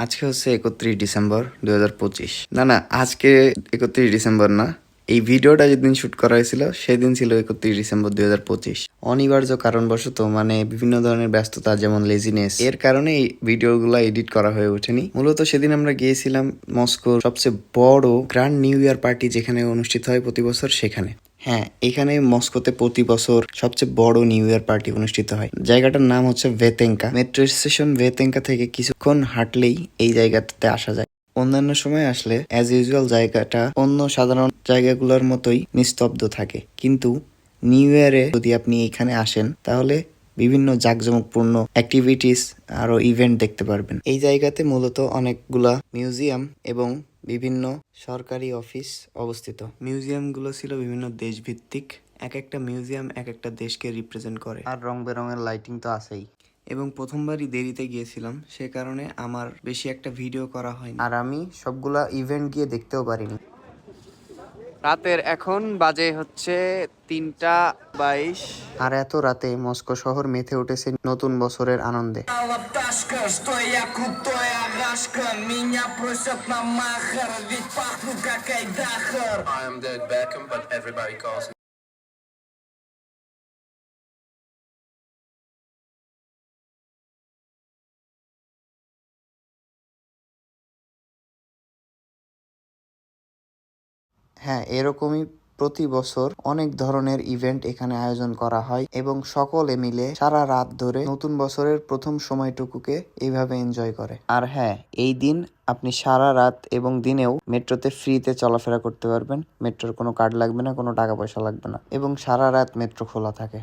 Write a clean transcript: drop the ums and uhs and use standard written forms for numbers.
আজকে হচ্ছে 31 ডিসেম্বর 2025। না, আজকে 31 ডিসেম্বর না, এই ভিডিওটা যেদিন শুট করা হয়েছিল সেদিন ছিল 31 ডিসেম্বর 2025। অনিবার্য কারণবশত মানে বিভিন্ন ধরনের ব্যস্ততা যেমন লেজিনেস এর কারণে এই ভিডিওগুলো এডিট করা হয়ে ওঠেনি। মূলত সেদিন আমরা গিয়েছিলাম মস্কোর সবচেয়ে বড় গ্র্যান্ড নিউ ইয়ার পার্টি যেখানে অনুষ্ঠিত হয় প্রতি বছর সেখানে। হ্যাঁ, এখানে মস্কোতে প্রতি বছর সবচেয়ে বড় নিউ ইয়ার পার্টি অনুষ্ঠিত হয়। জায়গাটার নাম হচ্ছে ভেতেঙ্কা। মেট্রো স্টেশন ভেতেঙ্কা থেকে কিছুক্ষণ হাঁটলেই এই জায়গাটাতে আসা যায়। অন্যান্য সময় আসলে অ্যাজ ইউজুয়াল জায়গাটা অন্য সাধারণ জায়গাগুলোর মতোই নিস্তব্ধ থাকে, কিন্তু নিউ ইয়ারে যদি আপনি এখানে আসেন তাহলে বিভিন্ন জাঁকজমকপূর্ণ অ্যাক্টিভিটিস আরো ইভেন্ট দেখতে পারবেন। এই জায়গাতে মূলত অনেকগুলা মিউজিয়াম এবং বিভিন্ন সরকারি অফিস অবস্থিত। মিউজিয়ামগুলো ছিল বিভিন্ন দেশভিত্তিক, এক একটা মিউজিয়াম এক একটা দেশকে রিপ্রেজেন্ট করে, আর রং বেরঙের লাইটিং তো আছেই। এবং প্রথমবারই দেরিতে গিয়েছিলাম, সে কারণে আমার বেশি একটা ভিডিও করা হয়নি, আর আমি সবগুলা ইভেন্ট গিয়ে দেখতেও পারিনি। রাতের এখন বাজে হচ্ছে 3:22, আর এত রাতে মস্কো শহর মেতে উঠেছে নতুন বছরের আনন্দে। হ্যাঁ, এরকমই প্রতি বছর অনেক ধরনের ইভেন্ট এখানে আয়োজন করা হয় এবং সকলে মিলে সারা রাত ধরে নতুন বছরের প্রথম সময়টুকুকে এইভাবে এনজয় করে। আর হ্যাঁ, এই দিন আপনি সারা রাত এবং দিনেও মেট্রোতে ফ্রিতে চলাফেরা করতে পারবেন। মেট্রোর কোনো কার্ড লাগবে না, কোনো টাকা পয়সা লাগবে না, এবং সারা রাত মেট্রো খোলা থাকে।